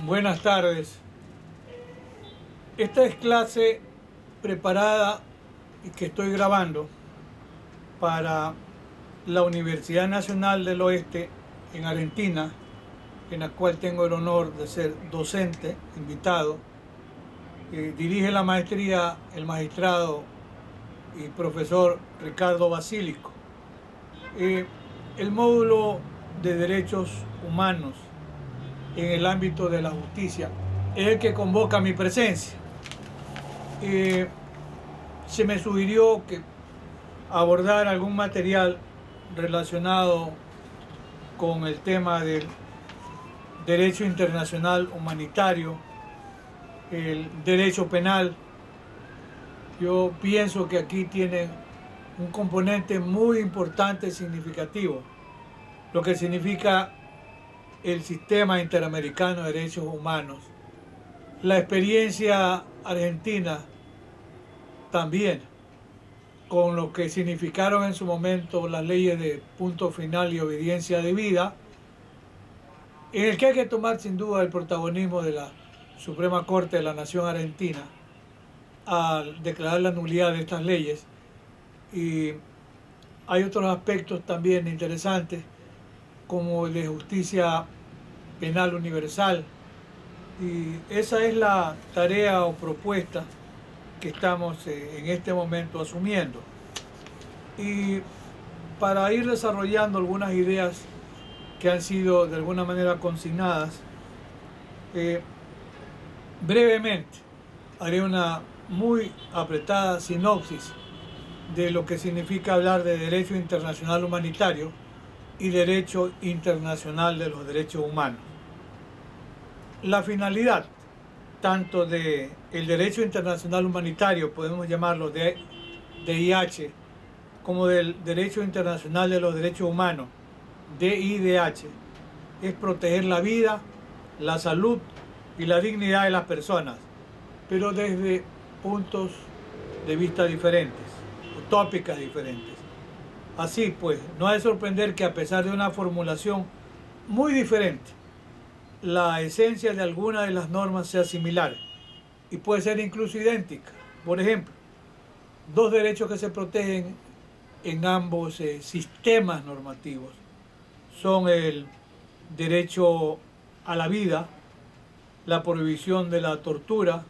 Buenas tardes. Esta es clase preparada y que estoy grabando para la Universidad Nacional del Oeste en Argentina, en la cual tengo el honor de ser docente, invitado. Dirige la maestría el magistrado y profesor Ricardo Basílico. El módulo de derechos humanos en el ámbito de la justicia es el que convoca mi presencia. Se me sugirió que abordar algún material relacionado con el tema del derecho internacional humanitario, el derecho penal. Yo pienso que aquí tienen un componente muy importante y significativo, lo que significa el sistema interamericano de derechos humanos. La experiencia argentina también, con lo que significaron en su momento las leyes de punto final y obediencia debida, en el que hay que tomar sin duda el protagonismo de la Suprema Corte de la Nación Argentina al declarar la nulidad de estas leyes. Y hay otros aspectos también interesantes, como el de justicia penal universal, y esa es la tarea o propuesta que estamos en este momento asumiendo. Y para ir desarrollando algunas ideas que han sido de alguna manera consignadas, brevemente haré una muy apretada sinopsis de lo que significa hablar de derecho internacional humanitario y derecho internacional de los derechos humanos. La finalidad tanto del derecho internacional humanitario, podemos llamarlo DIH, como del derecho internacional de los derechos humanos, DIDH, es proteger la vida, la salud y la dignidad de las personas, pero desde puntos de vista diferentes, utópicas diferentes. Así pues, no es de sorprender que a pesar de una formulación muy diferente, la esencia de alguna de las normas sea similar y puede ser incluso idéntica. Por ejemplo, dos derechos que se protegen en ambos sistemas normativos son el derecho a la vida, la prohibición de la tortura,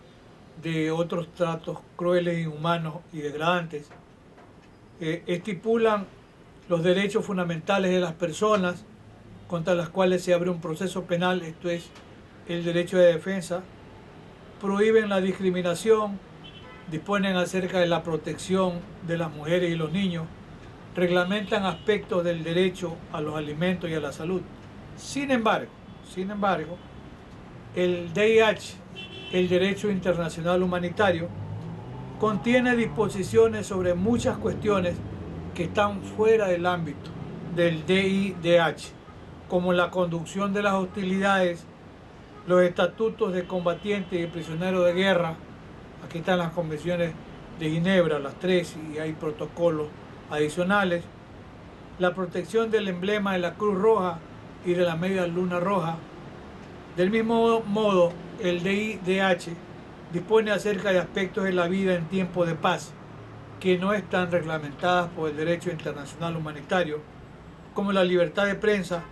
de otros tratos crueles, inhumanos y degradantes. Estipulan los derechos fundamentales de las personas contra las cuales se abre un proceso penal, esto es el derecho de defensa, prohíben la discriminación, disponen acerca de la protección de las mujeres y los niños, reglamentan aspectos del derecho a los alimentos y a la salud. Sin embargo, el DIH, el derecho internacional humanitario, contiene disposiciones sobre muchas cuestiones que están fuera del ámbito del DIDH, como la conducción de las hostilidades, los estatutos de combatientes y prisioneros de guerra. Aquí están las convenciones de Ginebra, las tres, y hay protocolos adicionales. La protección del emblema de la Cruz Roja y de la Media Luna Roja. Del mismo modo, el DIDH dispone acerca de aspectos de la vida en tiempo de paz que no están reglamentadas por el derecho internacional humanitario, como la libertad de prensa,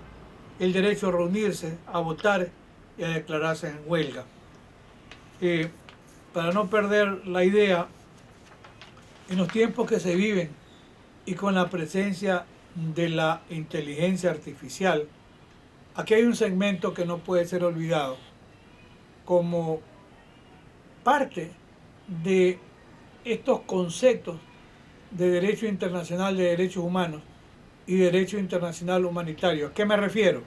el derecho a reunirse, a votar y a declararse en huelga. Para no perder la idea, en los tiempos que se viven y con la presencia de la inteligencia artificial, aquí hay un segmento que no puede ser olvidado como parte de estos conceptos de derecho internacional de derechos humanos y derecho internacional humanitario. ¿A qué me refiero?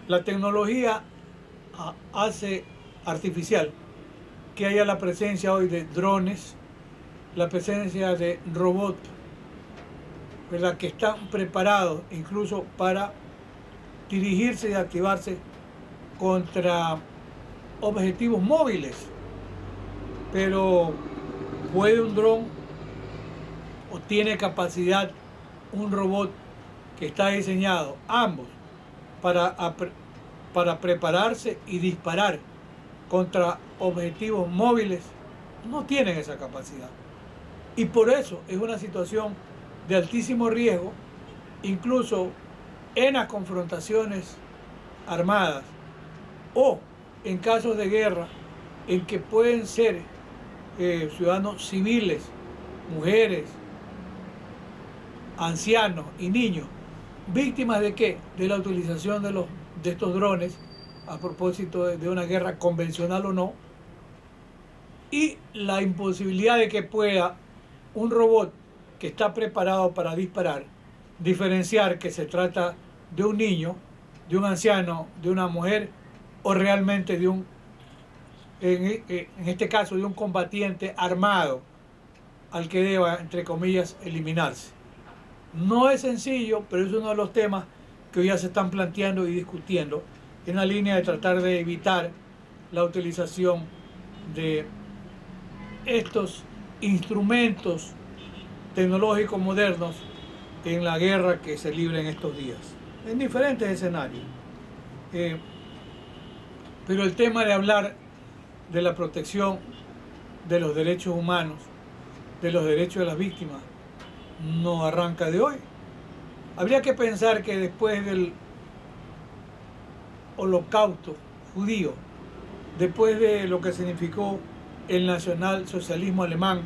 La tecnología hace artificial que haya la presencia hoy de drones, la presencia de robots, ¿verdad?, que están preparados incluso para dirigirse y activarse contra objetivos móviles. Pero ¿puede un dron o tiene capacidad un robot que está diseñado, ambos, para para prepararse y disparar contra objetivos móviles, no tienen esa capacidad. Y por eso es una situación de altísimo riesgo, incluso en las confrontaciones armadas o en casos de guerra en que pueden ser ciudadanos civiles, mujeres, ancianos y niños, víctimas de qué? De la utilización de estos drones a propósito de una guerra convencional o no, y la imposibilidad de que pueda un robot que está preparado para disparar diferenciar que se trata de un niño, de un anciano, de una mujer o realmente de en este caso, de un combatiente armado al que deba, entre comillas, eliminarse. No es sencillo, pero es uno de los temas que hoy ya se están planteando y discutiendo en la línea de tratar de evitar la utilización de estos instrumentos tecnológicos modernos en la guerra que se libra en estos días, en diferentes escenarios. Pero el tema de hablar de la protección de los derechos humanos, de los derechos de las víctimas, no arranca de hoy. Habría que pensar que después del Holocausto judío, después de lo que significó el nacionalsocialismo alemán,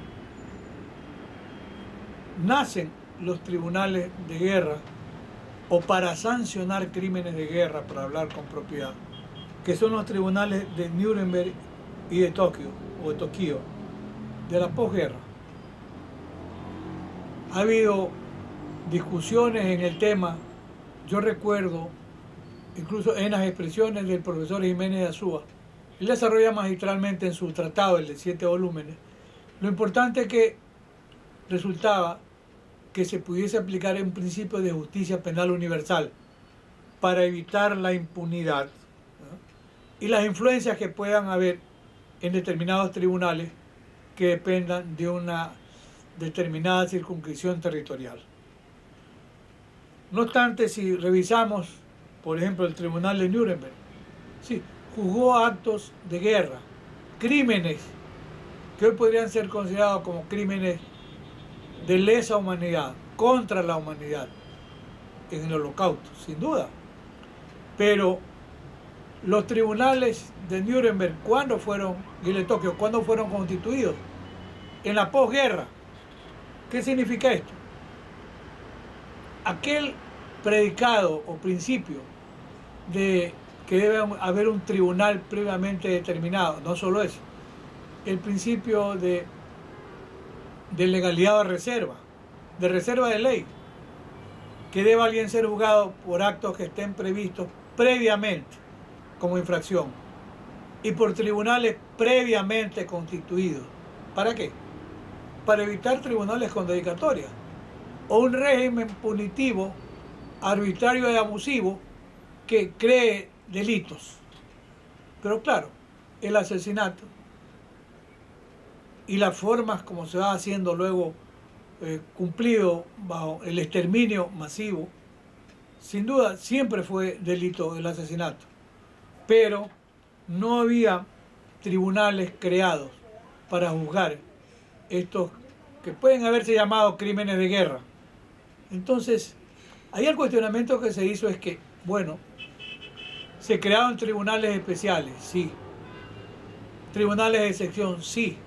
nacen los tribunales de guerra o para sancionar crímenes de guerra, para hablar con propiedad, que son los tribunales de Nuremberg y de Tokio, o de Tokio, de la posguerra. Ha habido discusiones en el tema. Yo recuerdo, incluso en las expresiones del profesor Jiménez de Azúa, él desarrolla magistralmente en su tratado, el de 7 volúmenes, lo importante que resultaba que se pudiese aplicar un principio de justicia penal universal para evitar la impunidad, ¿no? Y las influencias que puedan haber en determinados tribunales que dependan de una determinada circunscripción territorial. No obstante, si revisamos, por ejemplo, el Tribunal de Nuremberg, sí, juzgó actos de guerra, crímenes que hoy podrían ser considerados como crímenes de lesa humanidad, contra la humanidad, en el Holocausto, sin duda. Pero los tribunales de Nuremberg, ¿cuándo fueron, y de Tokio, cuándo fueron constituidos? En la posguerra. ¿Qué significa esto? Aquel predicado o principio de que debe haber un tribunal previamente determinado, no solo eso, el principio de legalidad de reserva de ley, que deba alguien ser juzgado por actos que estén previstos previamente como infracción y por tribunales previamente constituidos. ¿Para qué? Para evitar tribunales con dedicatoria o un régimen punitivo arbitrario y abusivo que cree delitos. Pero claro, el asesinato y las formas como se va haciendo luego cumplido bajo el exterminio masivo, sin duda siempre fue delito el asesinato, pero no había tribunales creados para juzgar estos que pueden haberse llamado crímenes de guerra. Entonces, ahí el cuestionamiento que se hizo es que, bueno, se crearon tribunales especiales, sí, tribunales de excepción, sí,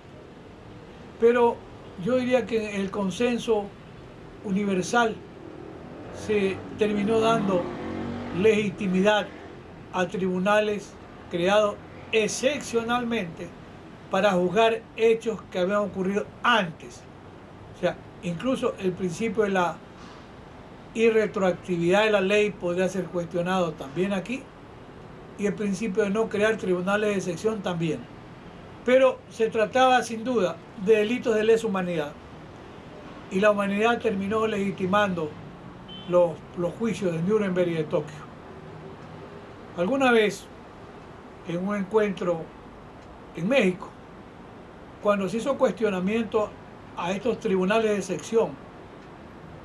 pero yo diría que el consenso universal se terminó dando legitimidad a tribunales creados excepcionalmente para juzgar hechos que habían ocurrido antes. O sea, incluso el principio de la irretroactividad de la ley podría ser cuestionado también aquí, y el principio de no crear tribunales de excepción también. Pero se trataba sin duda de delitos de lesa humanidad, y la humanidad terminó legitimando los juicios de Nuremberg y de Tokio. Alguna vez, en un encuentro en México, cuando se hizo cuestionamiento a estos tribunales de excepción,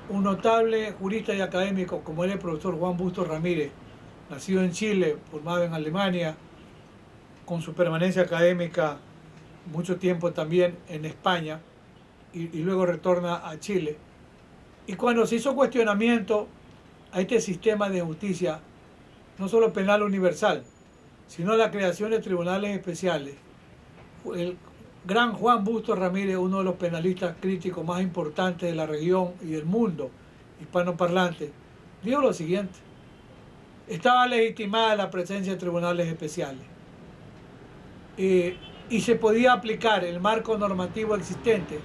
un notable jurista y académico como era el profesor Juan Bustos Ramírez nacido en Chile, formado en Alemania, con su permanencia académica mucho tiempo también en España, y luego retorna a Chile. Y cuando se hizo cuestionamiento a este sistema de justicia, no solo penal universal, sino la creación de tribunales especiales, el gran Juan Bustos Ramírez, uno de los penalistas críticos más importantes de la región y del mundo hispanoparlante, dijo lo siguiente: estaba legitimada la presencia de tribunales especiales y se podía aplicar el marco normativo existente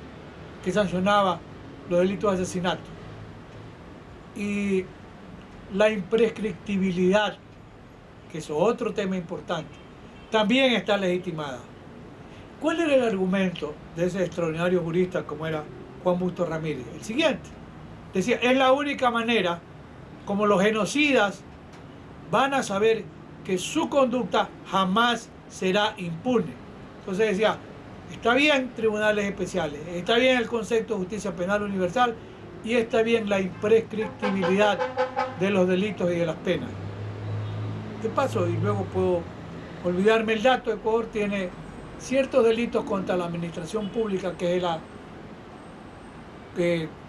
que sancionaba los delitos de asesinato. Y la imprescriptibilidad, que es otro tema importante, también está legitimada. ¿Cuál era el argumento de ese extraordinario jurista como era Juan Bustos Ramírez? El siguiente. Decía, es la única manera como los genocidas van a saber que su conducta jamás será impune. Entonces decía, está bien tribunales especiales, está bien el concepto de justicia penal universal y está bien la imprescriptibilidad de los delitos y de las penas. De paso, y luego puedo olvidarme el dato, Ecuador tiene ciertos delitos contra la administración pública, que es la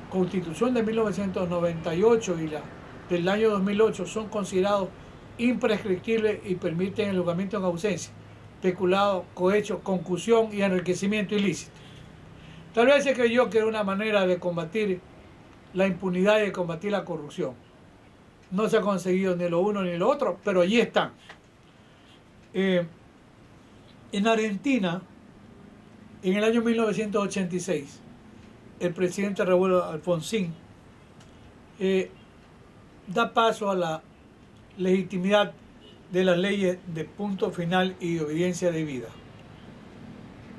Constitución de 1998 y la del año 2008, son considerados imprescriptibles y permiten el juzgamiento en ausencia, peculado, cohecho, concusión y enriquecimiento ilícito. Tal vez se creyó que era una manera de combatir la impunidad y de combatir la corrupción. No se ha conseguido ni lo uno ni lo otro, pero allí están. En Argentina, en el año 1986, el presidente Raúl Alfonsín da paso a la legitimidad de las leyes de punto final y de obediencia debida.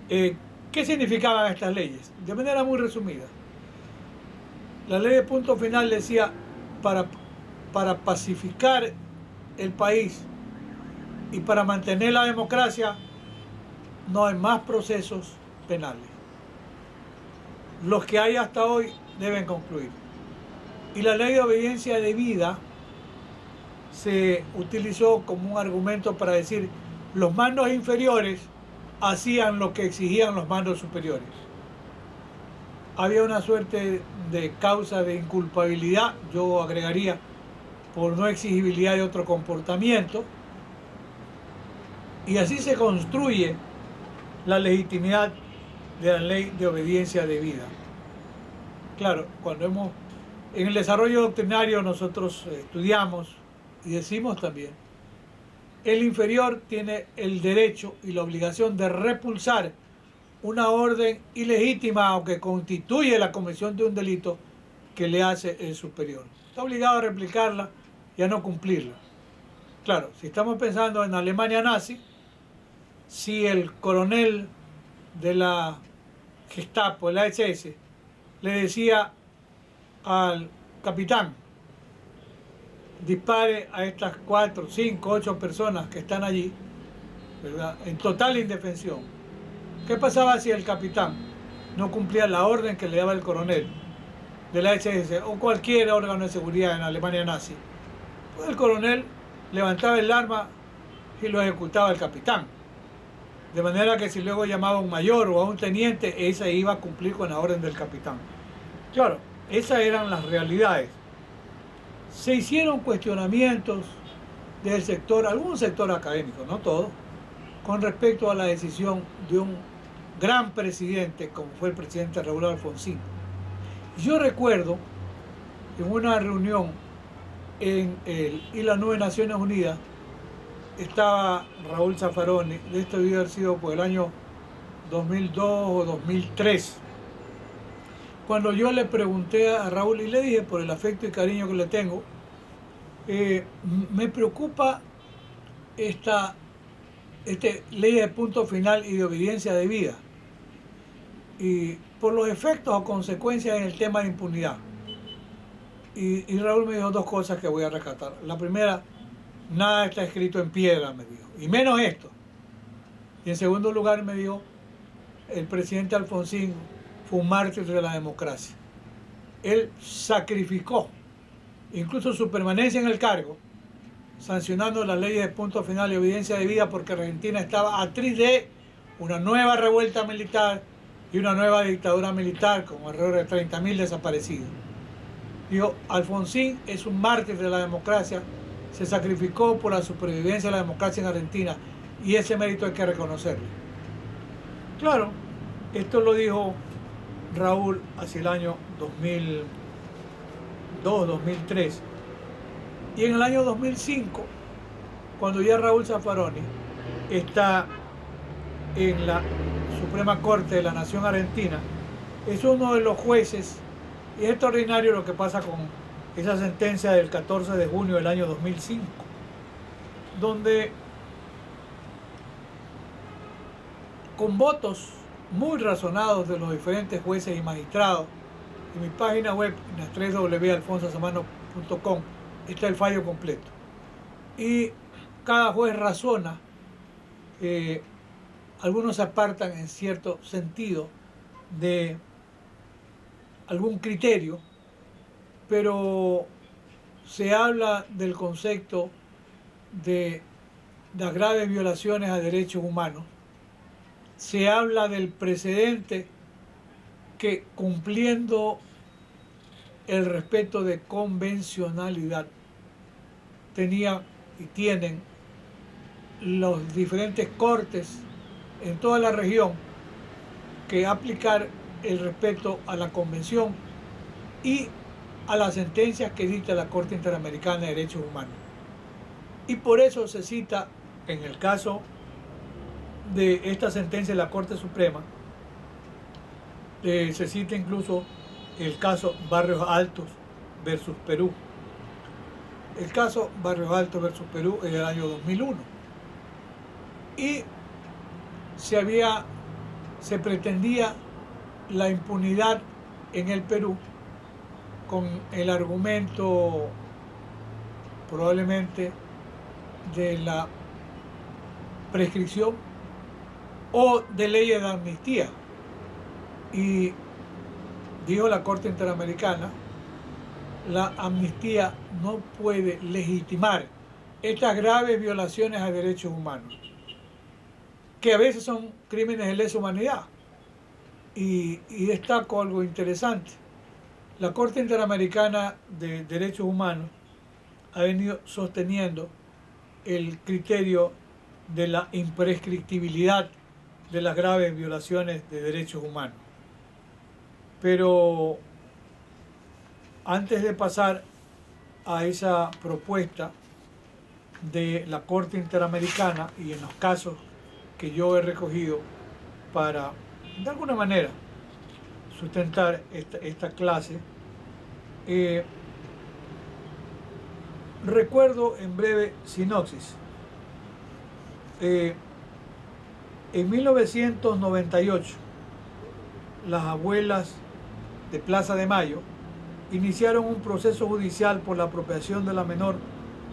¿Qué significaban estas leyes? De manera muy resumida. La ley de punto final decía, para pacificar el país y para mantener la democracia, no hay más procesos penales. Los que hay hasta hoy deben concluir. Y la ley de obediencia debida se utilizó como un argumento para decir, los mandos inferiores hacían lo que exigían los mandos superiores. Había una suerte de causa de inculpabilidad, yo agregaría, por no exigibilidad de otro comportamiento, y así se construye la legitimidad de la ley de obediencia debida. Claro, en el desarrollo doctrinario nosotros estudiamos y decimos también, el inferior tiene el derecho y la obligación de repulsar una orden ilegítima, aunque constituye la comisión de un delito que le hace el superior. Está obligado a replicarla y a no cumplirla. Claro, si estamos pensando en Alemania nazi, si el coronel de la Gestapo, el SS, le decía al capitán, dispare a estas 4, 5, 8 personas que están allí, ¿verdad?, en total indefensión. ¿Qué pasaba si el capitán no cumplía la orden que le daba el coronel de la SS o cualquier órgano de seguridad en Alemania nazi? Pues el coronel levantaba el arma y lo ejecutaba el capitán. De manera que si luego llamaba a un mayor o a un teniente, ese iba a cumplir con la orden del capitán. Claro, esas eran las realidades. Se hicieron cuestionamientos del sector, algún sector académico, no todo, con respecto a la decisión de un gran presidente como fue el presidente Raúl Alfonsín. Yo recuerdo en una reunión en el ILA-9 Naciones Unidas, estaba Raúl Zaffaroni, de esto debió haber sido por el año 2002 o 2003, cuando yo le pregunté a Raúl y le dije, por el afecto y cariño que le tengo, me preocupa esta ley de punto final y de obediencia debida, y por los efectos o consecuencias en el tema de impunidad. Y Raúl me dijo dos cosas que voy a rescatar. La primera, nada está escrito en piedra, me dijo, y menos esto. Y en segundo lugar me dijo, el presidente Alfonsín fue un mártir de la democracia. Él sacrificó incluso su permanencia en el cargo sancionando las leyes de punto final y obediencia debida porque Argentina estaba atriz de una nueva revuelta militar y una nueva dictadura militar con alrededor de 30.000 desaparecidos. Dijo, Alfonsín es un mártir de la democracia, se sacrificó por la supervivencia de la democracia en Argentina y ese mérito hay que reconocerlo. Claro, esto lo dijo Raúl hacia el año 2002, 2003. Y en el año 2005, cuando ya Raúl Zaffaroni está en la Suprema Corte de la Nación Argentina, es uno de los jueces, y es extraordinario lo que pasa con esa sentencia del 14 de junio del año 2005, donde con votos muy razonados de los diferentes jueces y magistrados, en mi página web, en las www.alfonsosamano.com, está el fallo completo. Y cada juez razona, algunos se apartan en cierto sentido de algún criterio, pero se habla del concepto de las graves violaciones a derechos humanos, se habla del precedente que, cumpliendo el respeto de convencionalidad, tenía y tienen los diferentes cortes en toda la región que aplicar el respeto a la Convención y a las sentencias que dicta la Corte Interamericana de Derechos Humanos. Y por eso se cita, en el caso de esta sentencia de la Corte Suprema, se cita incluso el caso Barrios Altos versus Perú. El caso Barrios Altos versus Perú es del año 2001. Y se pretendía la impunidad en el Perú con el argumento probablemente de la prescripción o de leyes de amnistía. Y dijo la Corte Interamericana, la amnistía no puede legitimar estas graves violaciones a derechos humanos, que a veces son crímenes de lesa humanidad. Y destaco algo interesante. La Corte Interamericana de Derechos Humanos ha venido sosteniendo el criterio de la imprescriptibilidad de las graves violaciones de derechos humanos. Pero antes de pasar a esa propuesta de la Corte Interamericana y en los casos que yo he recogido para, de alguna manera, sustentar esta clase, recuerdo en breve sinopsis. En 1998, las abuelas de Plaza de Mayo iniciaron un proceso judicial por la apropiación de la menor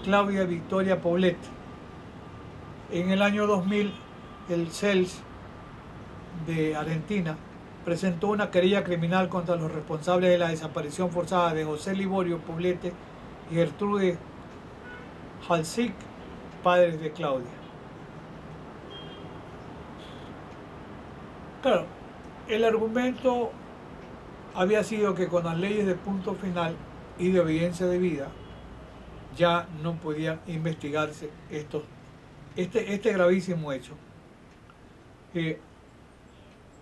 Claudia Victoria Poblete. En el año 2000, el CELS de Argentina presentó una querella criminal contra los responsables de la desaparición forzada de José Liborio Poblete y Gertrude Halsik, padres de Claudia. Claro, el argumento había sido que con las leyes de punto final y de obediencia debida ya no podían investigarse este gravísimo hecho.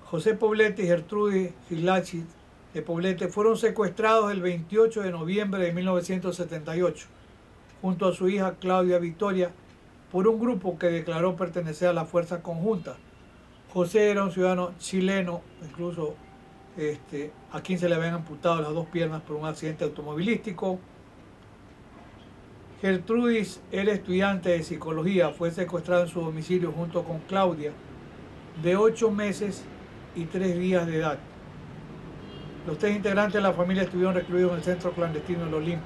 José Poblete y Gertrude Halsik de Poblete fueron secuestrados el 28 de noviembre de 1978 junto a su hija Claudia Victoria por un grupo que declaró pertenecer a la Fuerza Conjunta. José era un ciudadano chileno, incluso a quien se le habían amputado las dos piernas por un accidente automovilístico. Gertrudis era estudiante de psicología, fue secuestrada en su domicilio junto con Claudia, de 8 meses y 3 días de edad. Los 3 integrantes de la familia estuvieron recluidos en el centro clandestino del Olimpo,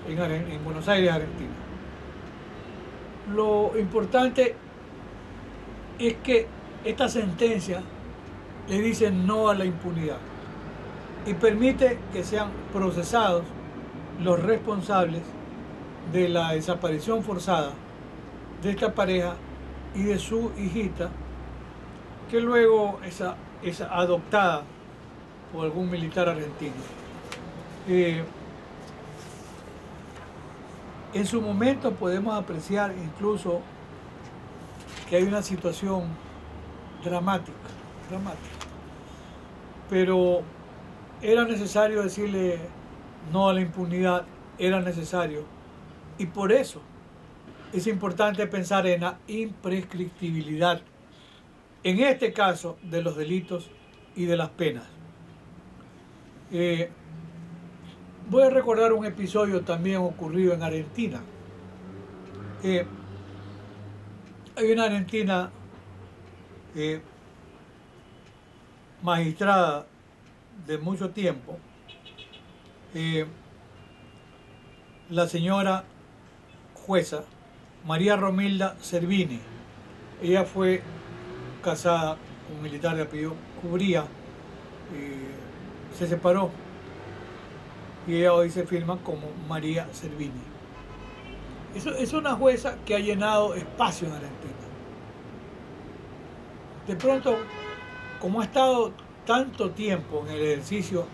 en Buenos Aires, Argentina. Lo importante es que esta sentencia le dice no a la impunidad y permite que sean procesados los responsables de la desaparición forzada de esta pareja y de su hijita, que luego es adoptada por algún militar argentino. En su momento podemos apreciar incluso que hay una situación dramática, pero era necesario decirle no a la impunidad, era necesario, y por eso es importante pensar en la imprescriptibilidad, en este caso, de los delitos y de las penas. Voy a recordar un episodio también ocurrido en Argentina. Hay una argentina magistrada de mucho tiempo, la señora jueza María Romilda Servini. Ella fue casada con un militar de apellido Cubría, se separó y ella hoy se firma como María Servini. Es una jueza que ha llenado espacio en Argentina. De pronto, como ha estado tanto tiempo en el ejercicio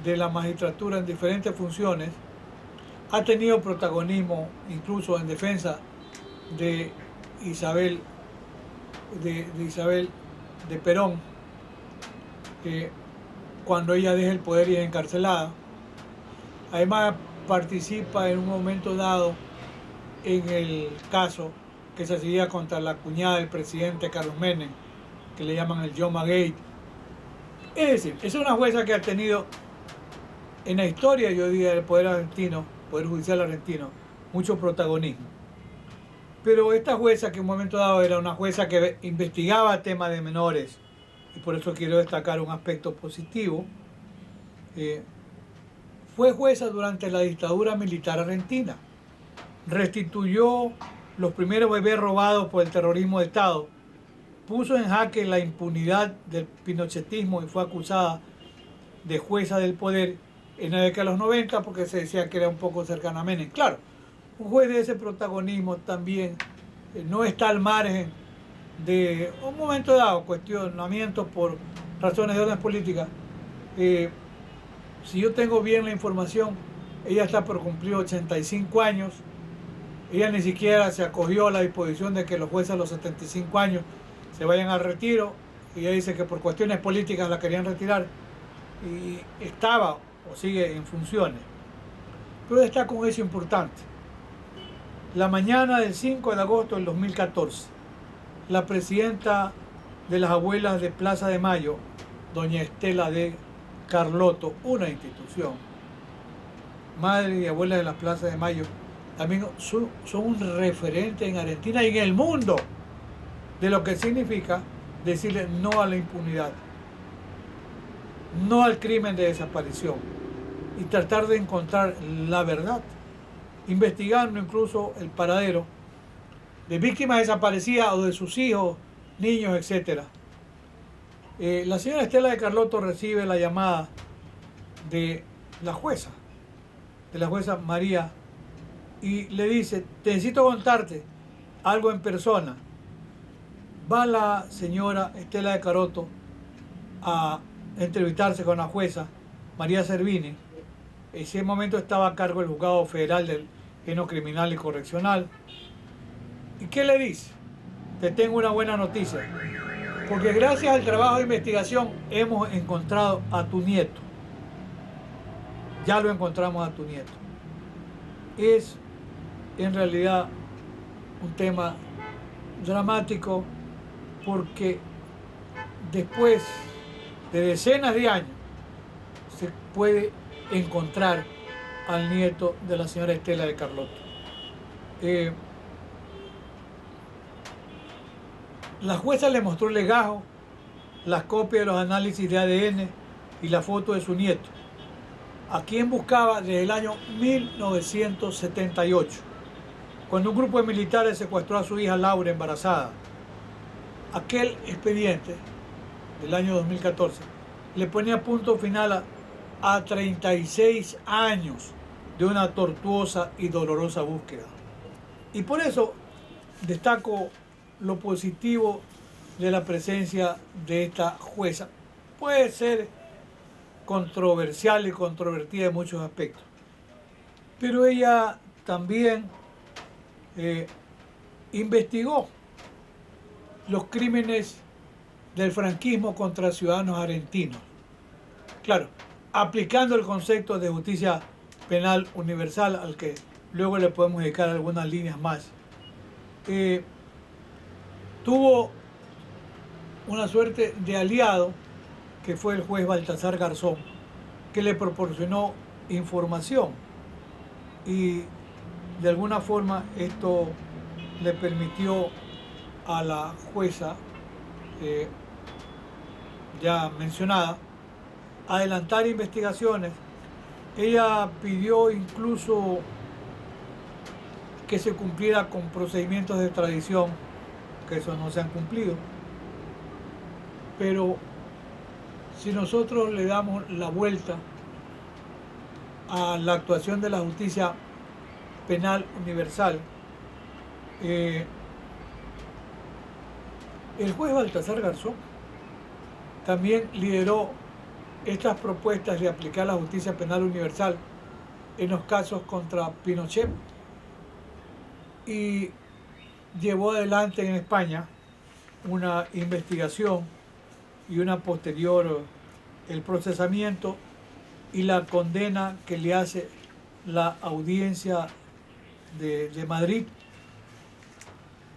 de la magistratura en diferentes funciones, ha tenido protagonismo incluso en defensa de Isabel de Perón, cuando ella deja el poder y es encarcelada. Además participa en un momento dado en el caso que se hacía contra la cuñada del presidente Carlos Menem, que le llaman el Yoma Gate. Es decir, es una jueza que ha tenido en la historia, yo diría, del poder argentino, poder judicial argentino, mucho protagonismo. Pero esta jueza, que en un momento dado era una jueza que investigaba temas de menores, y por eso quiero destacar un aspecto positivo, fue jueza durante la dictadura militar argentina. Restituyó los primeros bebés robados por el terrorismo de Estado, puso en jaque la impunidad del pinochetismo y fue acusada de jueza del poder en la década de los 90 porque se decía que era un poco cercana a Menem. Claro, un juez de ese protagonismo también no está al margen de un momento dado cuestionamientos por razones de orden política. Si yo tengo bien la información, ella está por cumplir 85 años. Ella ni siquiera se acogió a la disposición de que los jueces a los 75 años se vayan al retiro. Ella dice que por cuestiones políticas la querían retirar y estaba o sigue en funciones. Pero está con eso importante. La mañana del 5 de agosto del 2014, la presidenta de las abuelas de Plaza de Mayo, doña Estela de Carlotto, una institución, madre y abuela de las Plazas de Mayo, también son un referente en Argentina y en el mundo de lo que significa decirle no a la impunidad, no al crimen de desaparición y tratar de encontrar la verdad, investigando incluso el paradero de víctimas desaparecidas o de sus hijos, niños, etc. La señora Estela de Carlotto recibe la llamada de la jueza María, y le dice: te necesito contarte algo en persona. Va la señora Estela de Carlotto a entrevistarse con la jueza María Servini. En ese momento estaba a cargo del juzgado federal del género criminal y correccional. ¿Y qué le dice? Te tengo una buena noticia, porque gracias al trabajo de investigación hemos encontrado a tu nieto. Ya lo encontramos a tu nieto. Es en realidad un tema dramático, porque después de decenas de años se puede encontrar al nieto de la señora Estela de Carlotto. La jueza le mostró el legajo, las copias de los análisis de ADN y la foto de su nieto, a quien buscaba desde el año 1978, cuando un grupo de militares secuestró a su hija Laura embarazada. Aquel expediente del año 2014 le ponía punto final a 36 años de una tortuosa y dolorosa búsqueda. Y por eso destaco lo positivo de la presencia de esta jueza. Puede ser controversial y controvertida en muchos aspectos, pero ella también investigó los crímenes del franquismo contra ciudadanos argentinos. Claro, aplicando el concepto de justicia penal universal, al que luego le podemos dedicar algunas líneas más. Tuvo una suerte de aliado que fue el juez Baltasar Garzón, que le proporcionó información y de alguna forma esto le permitió a la jueza ya mencionada adelantar investigaciones. Ella pidió incluso que se cumpliera con procedimientos de extradición, que eso no se han cumplido. Pero si nosotros le damos la vuelta a la actuación de la justicia penal universal, el juez Baltasar Garzón también lideró estas propuestas de aplicar la justicia penal universal en los casos contra Pinochet y llevó adelante en España una investigación y una posterior el procesamiento y la condena que le hace la audiencia de Madrid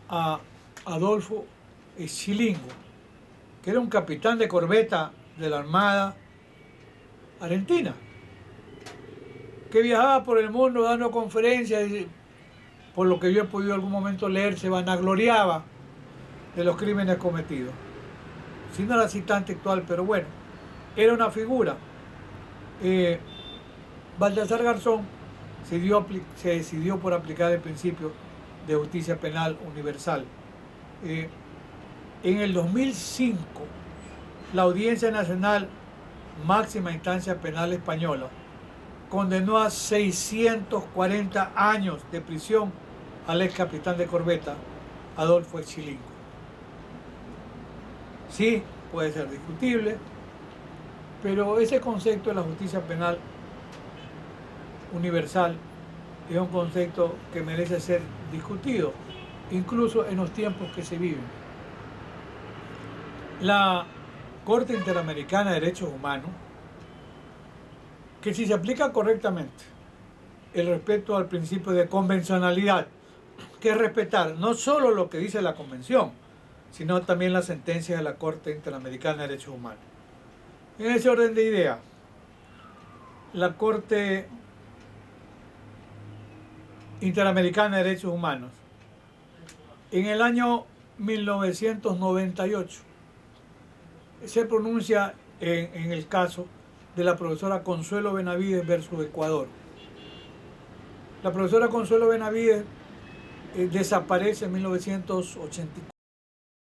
a Adolfo Scilingo, que era un capitán de corbeta de la Armada Argentina, que viajaba por el mundo dando conferencias y, por lo que yo he podido en algún momento leer, se vanagloriaba de los crímenes cometidos. Si no era cita textual, pero bueno, era una figura. Baltasar Garzón se decidió por aplicar el principio de justicia penal universal. En el 2005, la Audiencia Nacional, máxima instancia penal española, condenó a 640 años de prisión al ex capitán de corbeta Adolfo Scilingo. Sí, puede ser discutible, pero ese concepto de la justicia penal universal es un concepto que merece ser discutido, incluso en los tiempos que se viven. La Corte Interamericana de Derechos Humanos, que si se aplica correctamente el respeto al principio de convencionalidad, que es respetar no solo lo que dice la Convención, sino también las sentencias de la Corte Interamericana de Derechos Humanos. En ese orden de ideas, la Corte Interamericana de Derechos Humanos, en el año 1998, se pronuncia en el caso de la profesora Consuelo Benavides versus Ecuador. La profesora Consuelo Benavides desaparece en 1984.